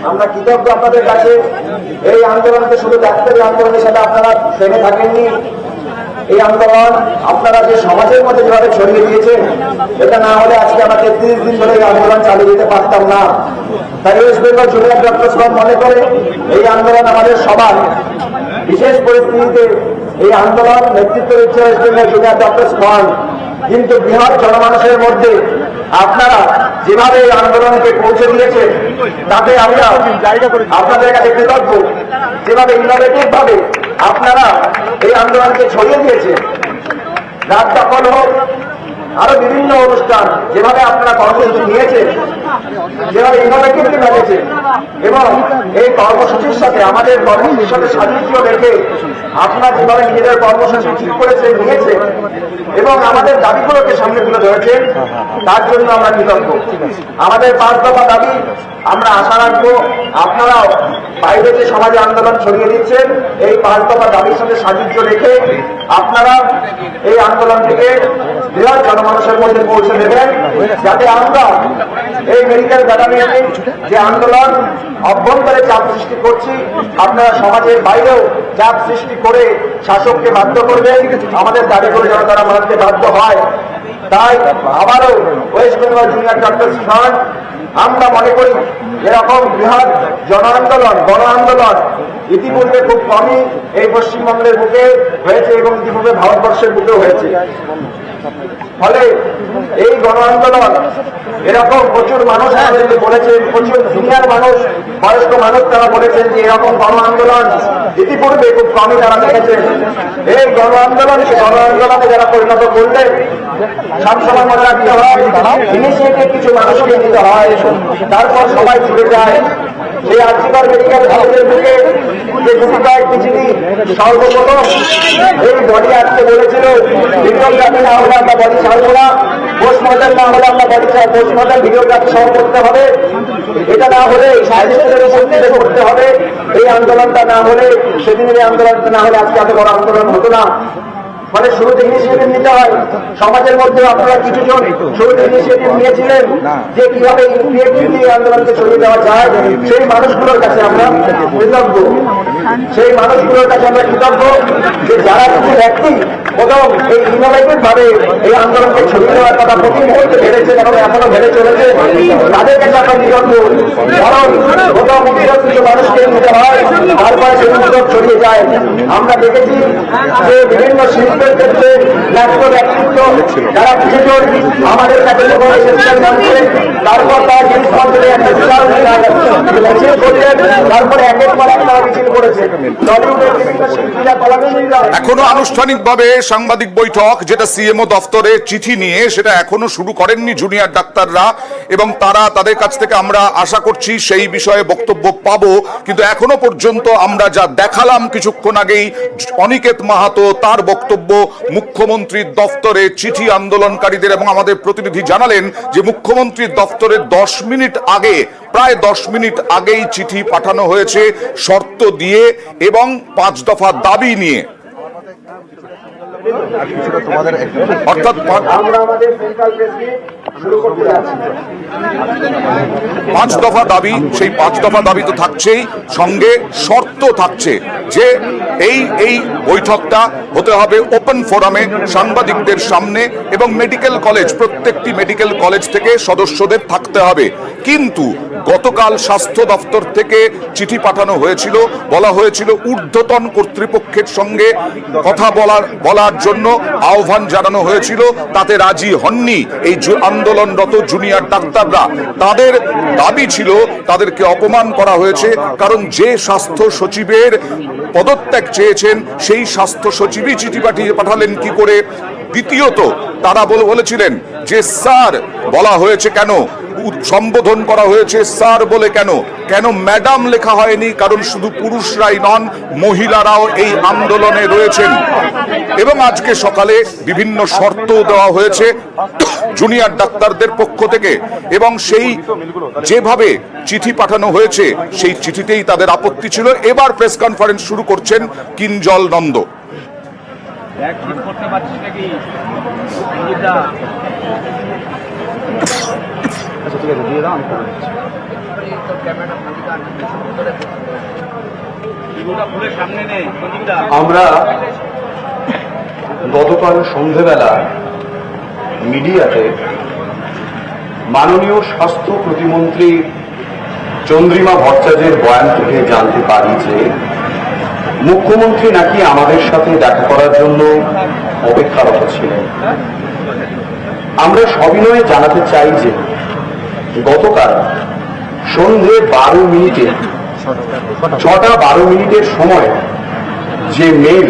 আমরা কৃতজ্ঞ আপনাদের কাছে। এই আন্দোলনকে শুধু ডাক্তারি আন্দোলন হিসেবে আপনারা থেমে থাকেননি। এই আন্দোলন আপনারা যে সমাজের মধ্যে যেভাবে ছড়িয়ে দিয়েছেন, এটা না হলে আজকে আমরা 33 দিন ধরে এই আন্দোলন চালিয়ে যেতে পারতাম না। তাই West Bengal junior doctors front মনে করে এই আন্দোলন আমাদের সবার। বিশেষ পরিস্থিতিতে এই আন্দোলন নেতৃত্ব দিচ্ছে West Bengal junior doctors front. কিন্তু বৃহৎ জনমানুষের মধ্যে আপনারা যেভাবে এই আন্দোলনকে পৌঁছে দিয়েছেন, তাতে আমরা আপনাদের কাছে কৃতজ্ঞ। যেভাবে ইনোভেটিভ ভাবে আপনারা এই আন্দোলনকে ছড়িয়ে দিয়েছেন, রাত দখল হোক, আরো বিভিন্ন অনুষ্ঠান, যেভাবে আপনারা কর্মসূচি নিয়েছেন, যেভাবে ইনোভেটিভলি ভেবেছেন, এবং এই কর্মসূচির সাথে আমাদের কর্মসূচির সাথে সাদৃশ্য রেখে আপনারা যেভাবে নিজেদের কর্মসূচি ঠিক করেছেন, নিয়েছেন এবং আমাদের দাবিগুলোকে সামনে তুলে ধরেছেন, তার জন্য আমরা কৃতজ্ঞ। আমাদের 5 দফা দাবি আমরা আশা রাখবো আপনারাও বাইরে যে সমাজে আন্দোলন ছড়িয়ে দিচ্ছেন, এই 5 দফা দাবির সাথে সাদৃশ্য রেখে আপনারা এই আন্দোলনটিকে বৃহৎ জনমানুষের মধ্যে পৌঁছে দেবেন, যাতে আমরা এই মেডিকেল গ্যাদারিংয়ে যে আন্দোলন অভ্যন্তরে চাপ সৃষ্টি করছি, আপনারা সমাজের বাইরেও চাপ সৃষ্টি করে শাসককে বাধ্য করবেন, আমাদের দাবিগুলো যেন তারা মানতে বাধ্য হয়। তাই আবারও West Bengal junior doctors front আমরা মনে করি এরকম বৃহৎ জন আন্দোলন, গণ আন্দোলন ইতিপূর্বে খুব কমই এই পশ্চিমবঙ্গের বুকে হয়েছে এবং ইতিপূর্বে ভারতবর্ষের বুকেও হয়েছে। ফলে এই গণ আন্দোলন এরকম প্রচুর মানুষ আমাদেরকে বলেছেন, প্রচুর সিনিয়র মানুষ, বয়স্ক মানুষ তারা বলেছেন যে এরকম গণ আন্দোলন ইতিপূর্বে খুব কমই তারা দেখেছেন। এই গণ আন্দোলনে যারা পরিণত করলেন, সবসময় মনে রাখতে হয় ইনিশিয়েটিভ কিছু মানুষকে নিতে হয়, তারপর সবাই ছুটে যায়। সেই আর্জিকর মেডিকেল কলেজের বুকে যে গুটি কয়েকটি চিঠি সর্বপ্রথম এই বডি আসতে বলেছিল, ভিডিওগ্রাফি না হলে আমরা বডি ছাড়বো না, পোস্টমর্টম না হলে আমরা বডি পোস্টমর্টম ভিডিওগ্রাফি সহ করতে হবে, এটা না হলে করতে হবে। এই আন্দোলনটা না হলে, সেদিনের এই আন্দোলনটা না হলে আজকে এত বড় আন্দোলন হতো না। ফলে শুরুতে ইনিশিয়েটিভ নিতে হয়। সমাজের মধ্যে আপনারা কিছুজন শুরুতে ইনিশিয়েটিভ নিয়েছিলেন যে কিভাবে ইনক্রিয়েটিভলি এই আন্দোলনকে ছড়িয়ে দেওয়া যায়, সেই মানুষগুলোর কাছে আমরা কৃতজ্ঞ। সেই মানুষগুলোর কাছে আমরা কৃতজ্ঞ যে যারা কিছু ব্যক্তি প্রথম এই ইনোভেটিভ ভাবে এই আন্দোলনকে ছড়িয়ে দেওয়ার কথা প্রতি মুহূর্তে ভেবেছেন এবং এখনো ভেবে চলেছে, তাদের কাছে আমরা কৃতজ্ঞ। কারণ প্রথম উদ্যোগ কিছু মানুষকে নিতে হয়, তারপরে সেই উদ্যোগ ছড়িয়ে যায়। আমরা দেখেছি যে বিভিন্ন শিল্পের ক্ষেত্রে ন্যাশনাল ব্যক্তিত্ব যারা কিছুজন আমাদের কাছে তারপর তারা জিনিসপত্রে একটা বিশাল মিছিল করলেন, তারপরে একের পর এক তারা মিছিল করেছে। এখনো আনুষ্ঠানিকভাবে সাংবাদিক বৈঠক, যেটা সিএমও দফতরে চিঠি নিয়ে, সেটা এখনো শুরু করেননি জুনিয়র ডাক্তাররা, এবং তারা তাদের কাছ থেকে আমরা আশা করছি সেই বিষয়ে বক্তব্য পাবো। কিন্তু এখনো পর্যন্ত আমরা যা দেখালাম কিছুক্ষণ আগেই, অনিকেত মাহাতো তার বক্তব্য, মুখ্যমন্ত্রীর দফতরে চিঠি আন্দোলনকারীদের, এবং আমাদের প্রতিনিধি জানালেন যে মুখ্যমন্ত্রীর দফতরে 10 মিনিট আগে, প্রায় 10 মিনিট আগেই চিঠি পাঠানো হয়েছে শর্ত দিয়ে এবং 5 দফা দাবি নিয়ে। অর্থাৎ 5 দফা দাবি, সেই 5 দফা দাবি তো থাকছেই, সঙ্গে শর্ত থাকছে যে এই বৈঠকটা হতে হবে ওপেন ফোরামে, সাংবাদিকদের সামনে, এবং মেডিকেল কলেজ, প্রত্যেকটি মেডিকেল কলেজ থেকে সদস্যদের থাকতে হবে। কিন্তু গতকাল স্বাস্থ্য দপ্তর থেকে চিঠি পাঠানো হয়েছিল, বলা হয়েছিল ঊর্ধ্বতন কর্তৃপক্ষের সঙ্গে কথা বলার জন্য আহ্বান জানানো হয়েছিল, তাতে রাজি হননি এই আন্দোলনরত জুনিয়র ডাক্তাররা। তাদের দাবি ছিল তাদেরকে অপমান করা হয়েছে, কারণ যে স্বাস্থ্য সচিবের পদত্যাগ চেয়েছেন সেই স্বাস্থ্য সচিবই চিঠি পাঠালেন কি করে। দ্বিতীয়ত তারা বলেছিলেন যে স্যার বলা হয়েছে কেন, সম্বোধন করা হয়েছে স্যার বলে কেন, কেন ম্যাডাম লেখা হয়নি, কারণ শুধু পুরুষরাই নন, মহিলারাও এই আন্দোলনে রয়েছেন। এবং আজকে সকালে বিভিন্ন শর্ত দেওয়া হয়েছে জুনিয়র ডাক্তারদের পক্ষ থেকে, এবং সেই যেভাবে চিঠি পাঠানো হয়েছে সেই চিঠিতেই তাদের আপত্তি ছিল। এবার প্রেস কনফারেন্স শুরু করছেন কিঞ্জল নন্দ। আমরা গতকাল সন্ধেবেলা মিডিয়াতে মাননীয় স্বাস্থ্য প্রতিমন্ত্রী চন্দ্রিমা ভট্টাচার্যের বয়ান থেকে জানতে পারি যে মুখ্যমন্ত্রী নাকি আমাদের সাথে দেখা করার জন্য অপেক্ষারত ছিলেন। আমরা সবিনয়ে জানাতে চাই যে গতকাল সন্ধে 6:12 সময় যে মেল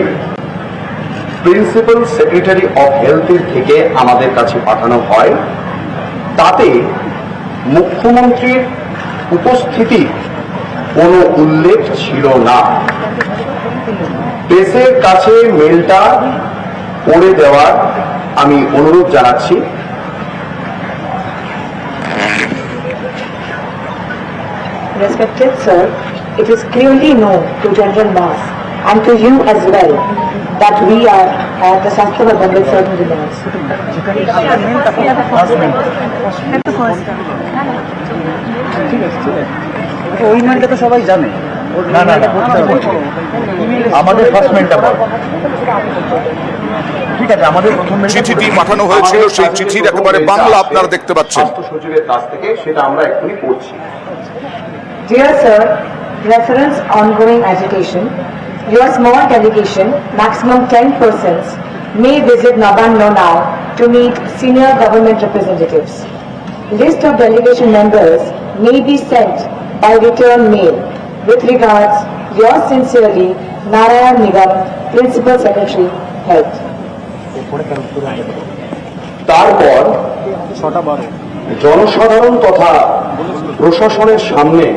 প্রিন্সিপাল সেক্রেটারি অফ হেলথের থেকে আমাদের কাছে পাঠানো হয় তাতে মুখ্যমন্ত্রীর উপস্থিতি কোনো উল্লেখ ছিল না। প্রেসের কাছে মেলটা পড়ে দেওয়ার আমি অনুরোধ জানাচ্ছি। Respected sir, it is clearly known to General Mass and to you as well that we are at the Shastra Bhavan with certain demands. ওই মানটা তো সবাই জানে। না না আমাদের ফার্স্ট মেলটা ঠিক আছে, আমাদের প্রথম চিঠিটি পাঠানো হয়েছিল, সেই চিঠির একেবারে বাংলা আপনারা দেখতে পাচ্ছেন। স্বাস্থ্য সচিবের কাছ থেকে সেটা আমরা এক্ষুনি পড়ছি। Dear sir, reference ongoing agitation, your small delegation, maximum 10 persons, may visit Nabano now to meet senior government representatives. List of delegation members may be sent by return mail. With regards, yours sincerely, Narayan Nigam, Principal Secretary, Health. তারপর জনসাধারণ তথা প্রশাসনের সামনে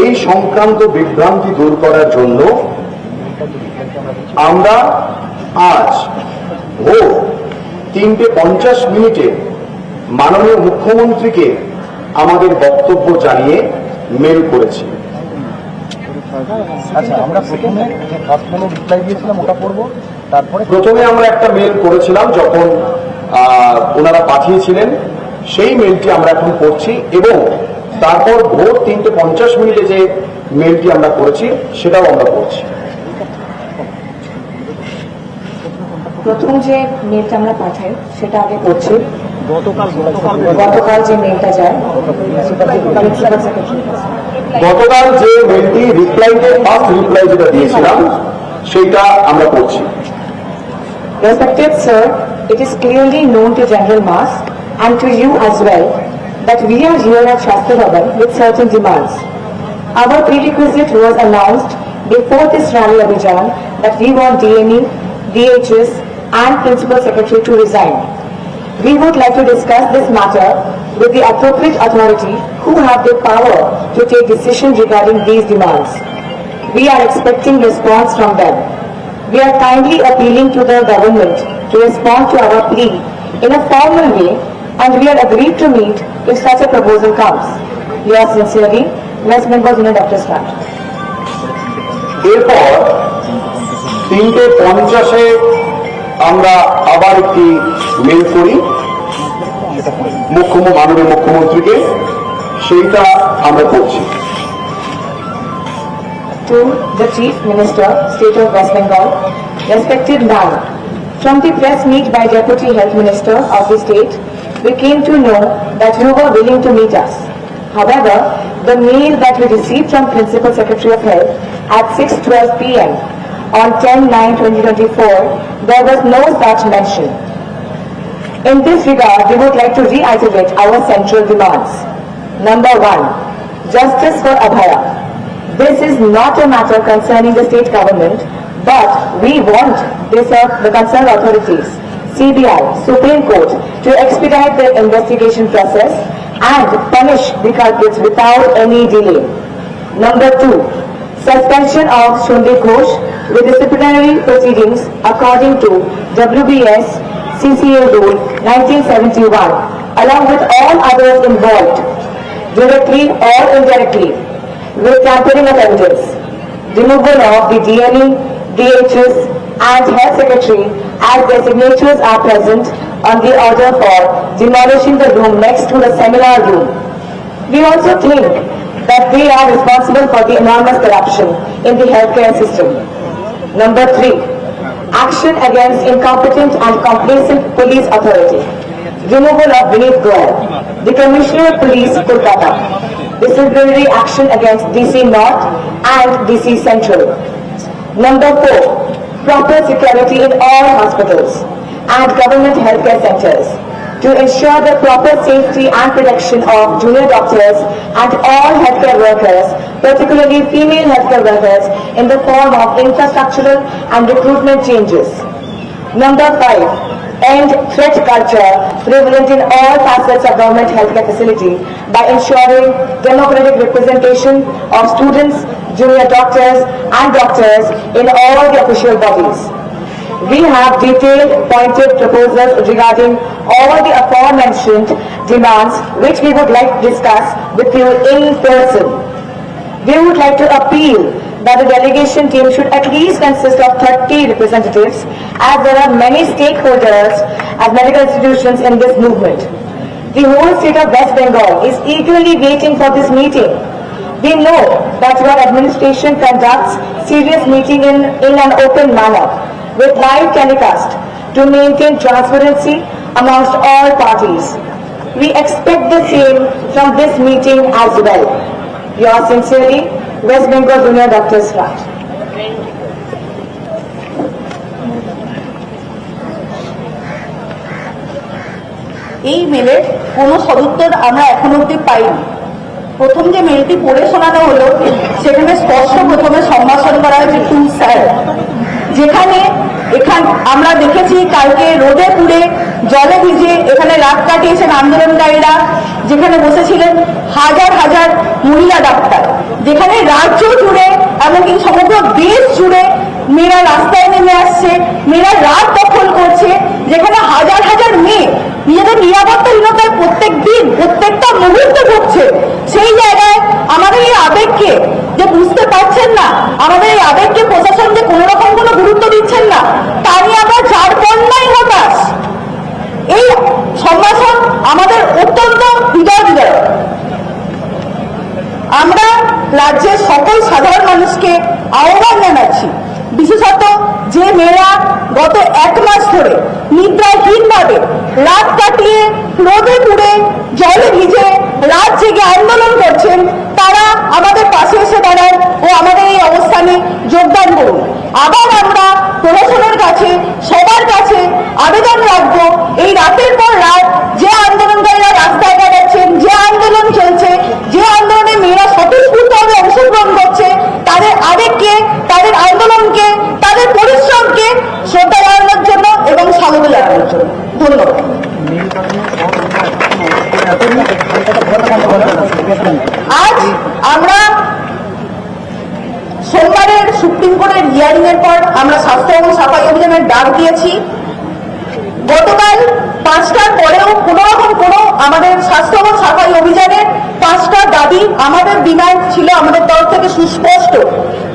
এই সংক্রান্ত বিভ্রান্তি দূর করার জন্য আমরা আজ ভোর 3:50 মাননীয় মুখ্যমন্ত্রীকে আমাদের বক্তব্য জানিয়ে মেল করেছি। আচ্ছা, আমরা প্রথমে যে ফার্স্ট মেলে রিপ্লাই দিয়েছিলাম ওটা পড়বো, তারপরে প্রথমে আমরা একটা মেল করেছিলাম যখন ওনারা পাঠিয়েছিলেন, সেই মেলটি আমরা এখন পড়ছি এবং তারপর ভোর 3:50 যে মেলটি আমরা করেছি সেটাও আমরা পড়ছি। প্রথম যে মেলটা আমরা পাঠাই সেটা আগে করছি। গতকাল যে মেলটা যায় প্রিন্সিপাল সেক্রেটারি, গতকাল যে মেলটি ফার্স্ট রিপ্লাই যেটা দিয়েছিলাম সেইটা আমরা পড়ছি। Respected sir, it is clearly known to General Mass and to you as well that we are here at Shastra Bhavan with certain demands. Our prerequisite was announced before this rally Abhijan that we want DME, DHS and Principal Secretary to resign. We would like to discuss this matter with the appropriate authority who have the power to take decisions regarding these demands. We are expecting response from them. We are kindly appealing to the government to respond to our plea in a formal way and we are agreed to meet if such a proposal comes. Yours sincerely, West Bengal Union Doctors Fund. এরপর 3:50 আমরা আবার একটি mail করি মাননীয় মুখ্যমন্ত্রীকে, সেইটা আমরা করছি। To the Chief Minister, State of West Bengal, respected ma'am, from the press meet by Deputy Health Minister of the state, we came to know that you were willing to meet us. However, the mail that we received from Principal Secretary of Health at 6:12 p.m. on 10/9/2024, there was no such mention. In this regard, we would like to reiterate our central demands. Number 1, justice for Abhaya. This is not a matter concerning the state government, but we want the concerned authorities, CBI, Supreme Court, to expedite the investigation process and punish the culprits without any delay. Number 2, suspension of Shunde Ghosh with disciplinary proceedings according to WBS CCA Rule 1971, along with all others involved, directly or indirectly, with tampering of evidence. Removal of the DNE, DHS and Health Secretary as their signatures are present on the order for demolishing the room next to the seminar room. We also think that they are responsible for the enormous corruption in the healthcare system. Number 3, action against incompetent and complacent police authority. Removal of Vineet Goyal, the Commissioner of Police, Kolkata. Disciplinary action against DC North and DC Central. Number 4, proper security in all hospitals and government healthcare centers to ensure the proper safety and protection of junior doctors and all healthcare workers, particularly female healthcare workers, in the form of infrastructural and recruitment changes. Number 5, end threat culture prevalent in all facets of government healthcare facility by ensuring democratic representation of students, junior doctors and doctors in all the official bodies. We have detailed pointed proposals regarding all the aforementioned demands which we would like to discuss with you in person. We would like to appeal that the delegation team should at least consist of 30 representatives, as there are many stakeholders at medical institutions in this movement. The whole state of West Bengal is eagerly waiting for this meeting. We know that your administration conducts serious meeting in an open manner with live telecast to maintain transparency amongst all parties. We expect the same from this meeting as well. Yours sincerely, West Bengal Junior Doctors Front. এই মেলের কোনো সদুত্তর আমরা এখনো অবধি পাইনি। প্রথম যে মেলটি পড়ে শোনানো হলো সেখানে স্পষ্ট প্রথমে সম্ভাষণ করা হয়েছে টু স্যার, যেখানে আমরা দেখেছি কালকে রোদে পুড়ে জলে ভিজে এখানে রাত কাটিয়েছেন আন্দোলনকারীরা, যেখানে বসেছিলেন হাজার হাজার মহিলা ডাক্তার, যেখানে রাজ্য জুড়ে এমনকি সমগ্র দেশ জুড়ে মেয়েরা রাস্তায় নেমে আসছে, মেয়েরা রাত দখল করছে, যেখানে হাজার হাজার মেয়ে নিজেদের নিরাপত্তাহীনতায় প্রত্যেক দিন প্রত্যেকটা মুহূর্তে ভুগছে। সেই জায়গায় আমাদের এই আবেগকে যে বুঝতে পারছেন না, আমাদের এই আবেগকে প্রশাসন যে কোনো রকম কোনো গুরুত্ব দিচ্ছেন না, তা নিয়ে আমরা যার পণ্যাই হতাশ। এই সম্ভাষণ আমাদের অত্যন্ত হৃদয় বিদারক। আমরা রাজ্যের সকল সাধারণ মানুষকে আহ্বান জানাচ্ছি, বিশেষত যে মেয়েরা গত 1 মাস ধরে নিদ্রাহীনভাবে রাত কাটিয়ে রোদে পুড়ে জলে ভিজে রাত জেগে আন্দোলন করছেন, তারা আমাদের পাশে এসে দাঁড়ান ও আমাদের এই অবস্থানে যোগদান করুন। আবার আমরা প্রশাসনের কাছে সবার কাছে আবেদন রাখবো, এই রাতের পর রাত যে আন্দোলনকারীরা রাস্তায় দাঁড়াচ্ছেন, যে আন্দোলন চলছে, যে আন্দোলনে মেয়েরা স্বতঃস্ফূর্তভাবে অংশগ্রহণ করছে, তাদের আবেগকে, তাদের আন্দোলনকে, তাদের পরিশ্রমকে শ্রদ্ধা জানানোর জন্য এবং স্বাগত জানানোর জন্য ধন্যবাদ। আজ আমরা সোমবারের সুপ্রিম কোর্টের হিয়ারিং এর পর আমরা স্বাস্থ্য এবং সাফাই অভিযানের ডাক দিয়েছি। গতকাল 5টার পরেও কোনো রকম কোনো আমাদের স্বাস্থ্য এবং সাফাই অভিযানের 5টা দাবি আমাদের ডিমান্ড ছিল আমাদের তরফ থেকে সুস্পষ্ট,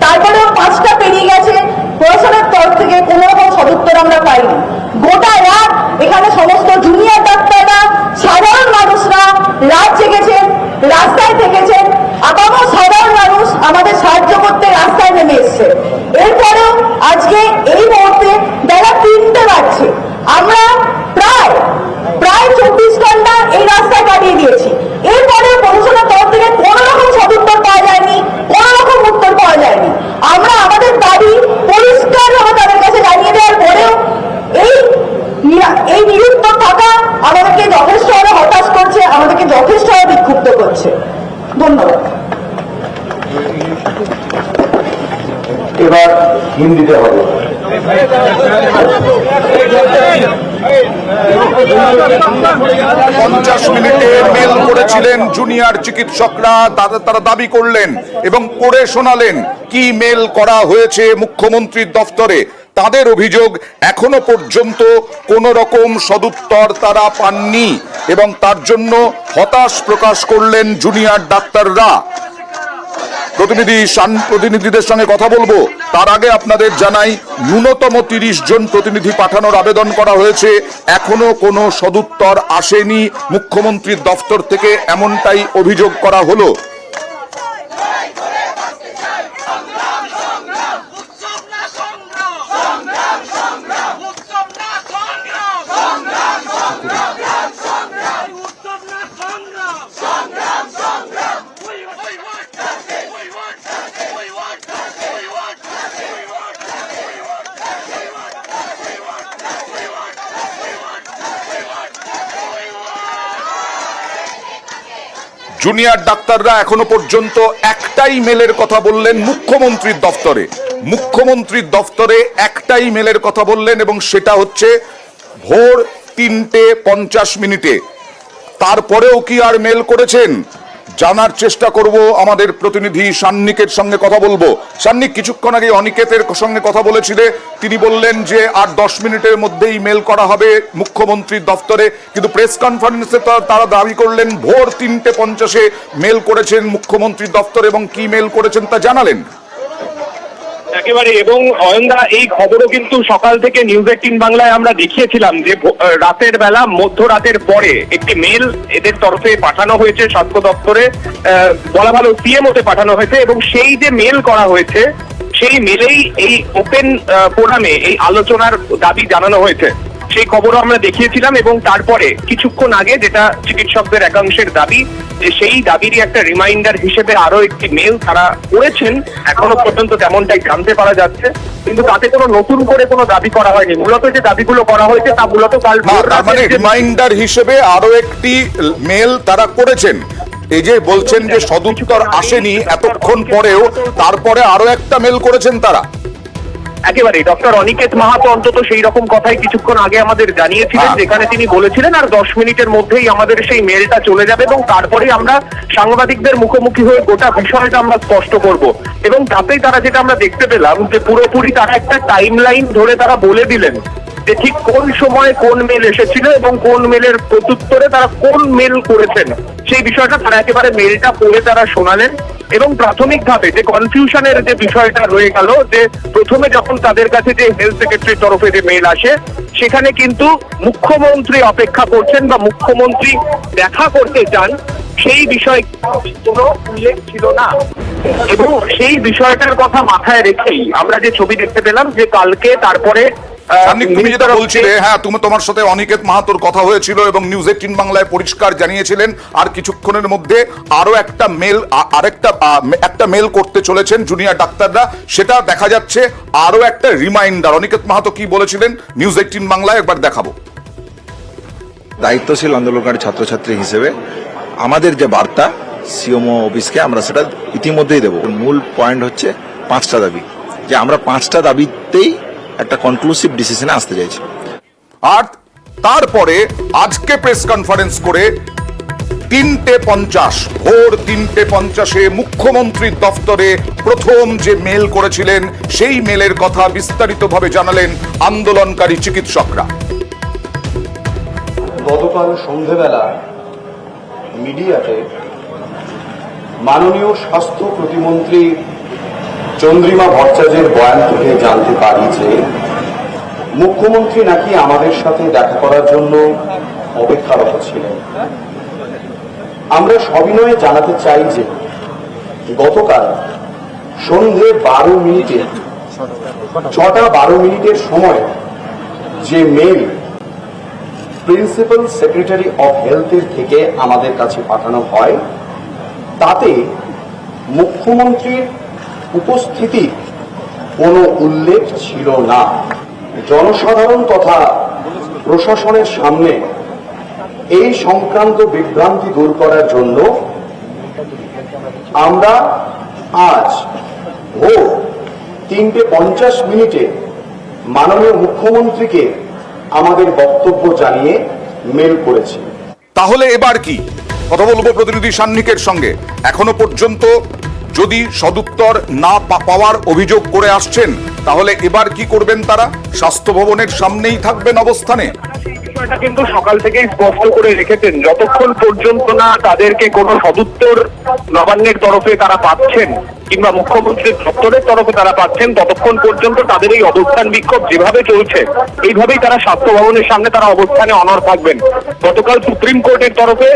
তারপরেও 5টা পেরিয়ে গেছে, প্রশাসনের তরফ থেকে কোনো রকম সদুত্তর আমরা পাইনি। গোটা রাত এখানে সমস্ত জুনিয়র ডাক্তাররা, সাধারণ মানুষরা রাত জেগেছেন, রাস্তায় থেকেছেন, আপামর সাধারণ মানুষ আমাদের সাহায্য করতে রাস্তায় নেমে এসছে। এরপরেও আজকে এই মুহূর্তে বেলা 3টে বাজছে, আমরা প্রায় 24 ঘন্টা এই রাস্তায় কাটিয়ে দিয়েছি। এরপরে প্রশাসনের তরফ থেকে কোনো রকম সদুত্তর পাওয়া যায়নি, কোনো রকম উত্তর পাওয়া যায়নি। আমরা আমাদের দাবি পরিষ্কারভাবে তাদের কাছে জানিয়ে দেওয়ার পরেও এই নিরুত্তর থাকা আমাদেরকে যথেষ্টভাবে হতাশ করছে, আমাদেরকে যথেষ্টভাবে বিক্ষুব্ধ করছে। ধন্যবাদ। এবার হিন্দিতে হবে। 50 মিনিটে মেল করেছিলেন জুনিয়র চিকিৎসকরা, তারা দাবি করলেন এবং পড়ে শোনালেন কি মেল করা হয়েছে মুখ্যমন্ত্রীর দফতরে। তাদের অভিযোগ এখনো পর্যন্ত কোন রকম সদুত্তর তারা পাননি এবং তার জন্য হতাশ প্রকাশ করলেন জুনিয়র ডাক্তাররা। প্রতিনিধিদের সঙ্গে কথা বলবো। তার আগে আপনাদের জানাই, ন্যূনতম 30 জন প্রতিনিধি পাঠানোর আবেদন করা হয়েছে, এখনো কোনো সদুত্তর আসেনি মুখ্যমন্ত্রীর দফতর থেকে, এমনটাই অভিযোগ করা হলো। জুনিয়র ডাক্তাররা এখনো পর্যন্ত একটাই মেলের কথা বললেন মুখ্যমন্ত্রীর দফতরে। মুখ্যমন্ত্রীর দফতরে একটাই মেলের কথা বললেন, এবং সেটা হচ্ছে ভোর 3:50 তারপরেও কি আর মেল করেছেন জানার চেষ্টা করব। আমাদের প্রতিনিধি সান্নিকের সঙ্গে কথা বলবো। সান্নিক, কিছুক্ষণ আগে অনিকেতের সঙ্গে কথা বলেছিলে, তিনি বললেন যে আর 10 মিনিটের মধ্যেই মেল করা হবে মুখ্যমন্ত্রীর দফতরে, কিন্তু প্রেস কনফারেন্সে তারা দাবি করলেন ভোর 3:50 মেল করেছেন মুখ্যমন্ত্রীর দফতরে, এবং কি মেল করেছেন তা জানালেন। একেবারে, এবং অয়নদা, এই খবরও কিন্তু সকাল থেকে নিউজ 18 বাংলায় আমরা দেখিয়েছিলাম যে রাতের বেলা, মধ্যরাতের পরে একটি মেল এদের তরফে পাঠানো হয়েছে স্বাস্থ্য দপ্তরে, বলা ভালো সিএমওতে পাঠানো হয়েছে, এবং সেই যে মেল করা হয়েছে সেই মেলেই এই ওপেন ফোরামে এই আলোচনার দাবি জানানো হয়েছে। সেই খবরও আমরা দেখিয়েছিলাম, এবং তারপরে কিছুক্ষণ আগে যেটা চিকিৎসকদের একাংশের দাবি, যে সেই দাবিরই একটা রিমাইন্ডার হিসেবে আরো একটি মেল তারা করেছেন, এখনো পর্যন্ত তেমনটাই জানতে পারা যাচ্ছে, কিন্তু তাতে কোনো নতুন করে কোনো দাবি করা হয়নি। মূলত যে দাবিগুলো করা হয়েছে তা মূলত কাল মানে রিমাইন্ডার হিসেবে আরো একটি মেল তারা করেছেন। এই যে বলছেন যে সদুত্তর আসেনি এতক্ষণ পরেও, তারপরে আরো একটা মেল করেছেন তারা। একেবারে, ডক্টর অনিকেত মাহাতো অন্তত সেই রকম কথাই কিছুক্ষণ আগে আমাদের জানিয়েছিলেন, যেখানে তিনি বলেছিলেন আর 10 মিনিটের মধ্যেই আমাদের সেই মেলটা চলে যাবে, এবং তারপরেই আমরা সাংবাদিকদের মুখোমুখি হয়ে গোটা বিষয়টা আমরা স্পষ্ট করব। এবং তাতেই তারা যেটা আমরা দেখতে পেলাম, যে পুরোপুরি তারা একটা টাইম লাইন ধরে তারা বলে দিলেন যে ঠিক কোন সময় কোন মেল এসেছিল এবং কোন মেলের প্রত্যুত্তরে তারা কোন মেল করেছেন, সেই বিষয়টা তারা একেবারে মেলটা পড়ে তারা শোনালেন। এবং প্রাথমিকভাবে যে কনফিউশনের যে বিষয়টা রয়ে গেল, যে প্রথমে যখন তাদের কাছে যে হেলথ সেক্রেটারির তরফে যে মেল আসে, সেখানে কিন্তু মুখ্যমন্ত্রী অপেক্ষা করছেন বা মুখ্যমন্ত্রী দেখা করতে চান, সেই বিষয়ে কোনো উল্লেখ ছিল না। এবং সেই বিষয়টার কথা মাথায় রেখেই আমরা যে ছবি দেখতে পেলাম, যে কালকে তারপরে তুমি যেটা বলছিলে, হ্যাঁ, তোমার সাথে অনিকেত মাহাতোর কথা হয়েছিল এবং নিউজ 18 বাংলায় পরিষ্কার জানিয়েছিলেন আর কিছুক্ষণের মধ্যে আরো একটা মেল, একটা মেল করতে চলেছেন জুনিয়র ডাক্তাররা, সেটা দেখা যাচ্ছে আরো একটা রিমাইন্ডার। অনিকেত মাহাতো কি বলেছিলেন নিউজ 18 বাংলায় একবার দেখাবো। দায়িত্বশীল আন্দোলনকারী ছাত্রছাত্রী হিসেবে আমাদের যে বার্তা সিএমও অফিসকে আমরা সেটা ইতিমধ্যেই দেব। মূল পয়েন্ট হচ্ছে 5টা দাবি, যে আমরা 5টা দাবিতেই একটা কনক্লুসিভ ডিসিশনে আসতে চাইছি। আর তারপরে আজকে প্রেস কনফারেন্স করে 3:50 ভোর 3:50 মুখ্যমন্ত্রীর দফতরে প্রথম যে মেল করেছিলেন সেই মেলের কথা বিস্তারিতভাবে জানালেন আন্দোলনকারী চিকিৎসকরা। গতকাল সন্ধেবেলা মিডিয়াতে মাননীয় স্বাস্থ্য প্রতিমন্ত্রী চন্দ্রিমা ভট্টাচার্যের বয়ান থেকে জানতে পারি যে মুখ্যমন্ত্রী নাকি আমাদের সাথে দেখা করার জন্য অপেক্ষারত ছিলেন। আমরা সবিনয়ে জানাতে চাই যে গতকাল সন্ধে 6:12 সময় যে মেল প্রিন্সিপাল সেক্রেটারি অফ হেলথের থেকে আমাদের কাছে পাঠানো হয়, তাতে মুখ্যমন্ত্রীর উপস্থিতি কোনো উল্লেখ ছিল না। জনসাধারণ তথা প্রশাসনের সামনে এই সংক্রান্ত বিভ্রান্তি দূর করার জন্য আমরা আজ ভোর 3:50 মাননীয় মুখ্যমন্ত্রীকে আমাদের বক্তব্য জানিয়ে মেল করেছি। তাহলে এবার কি কথা বলবো প্রতিনিধি সান্নিকের সঙ্গে। এখনো পর্যন্ত যদি সদুত্তর না পাওয়ার অভিযোগ করে আসছেন, তাহলে এবার কি করবেন তারা? স্বাস্থ্য ভবনের সামনেই থাকবেন অবস্থানে? বিষয়টা কিন্তু সকাল থেকেই স্পষ্ট করে রেখেছেন, যতক্ষণ পর্যন্ত না তাদেরকে কোনো সদুত্তর নবান্নের তরফে তারা পাচ্ছেন, কিংবা মুখ্যমন্ত্রীর দপ্তরের তরফে তারা পাচ্ছেন, ততক্ষণ পর্যন্ত তাদের এই অবস্থান বিক্ষোভ যেভাবে চলছে এইভাবেই তারা স্বাস্থ্য ভবনের সামনে তারা অবস্থানে অনড় থাকবেন। গতকাল সুপ্রিম কোর্টের তরফে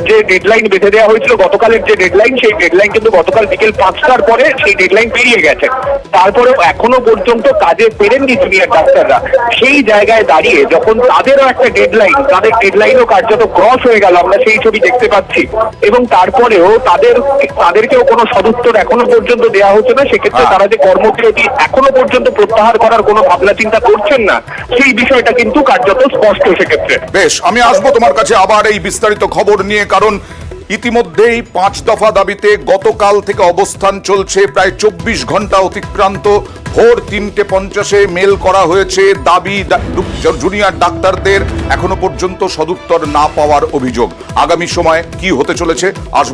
যে ডেডলাইন বেঁধে দেওয়া হয়েছিল, গতকালের যে ডেডলাইন, সেই ডেডলাইন কিন্তু গতকাল বিকেল 5টার পরে সেই ডেডলাইন পেরিয়ে গেছে। তারপরেও এখনো পর্যন্ত কাজে ফেরেননি জুনিয়র ডাক্তাররা। সেই জায়গায় দাঁড়িয়ে যখন তাদেরও একটা ডেডলাইন, তাদের ডেডলাইনও কার্যত ক্রস হয়ে গেল, আমরা সেই ছবি দেখতে পাচ্ছি, এবং তারপরেও তাদেরকেও কোনো সদুত্তর এখনো পর্যন্ত দেওয়া হচ্ছে না। সেক্ষেত্রে তারা যে কর্মবিরতি এখনো পর্যন্ত প্রত্যাহার করার কোনো ভাবনা চিন্তা করছেন না, সেই বিষয়টা কিন্তু কার্যত স্পষ্ট সেক্ষেত্রে। বেশ, আমি আসবো তোমার কাছে আবার এই বিস্তারিত খবর নিয়ে, কারণ ইতিমধ্যেই 5 দফা দাবিতে গতকাল থেকে অবস্থান চলছে। প্রায় 24 ঘন্টা অতিক্রান্ত। ভোর 3:50 মেল করা হয়েছে দাবি জুনিয়র ডাক্তারদের, এখনো পর্যন্ত সদুত্তর না পাওয়ার অভিযোগ। আগামী সময়ে কি হতে চলেছে আসবো।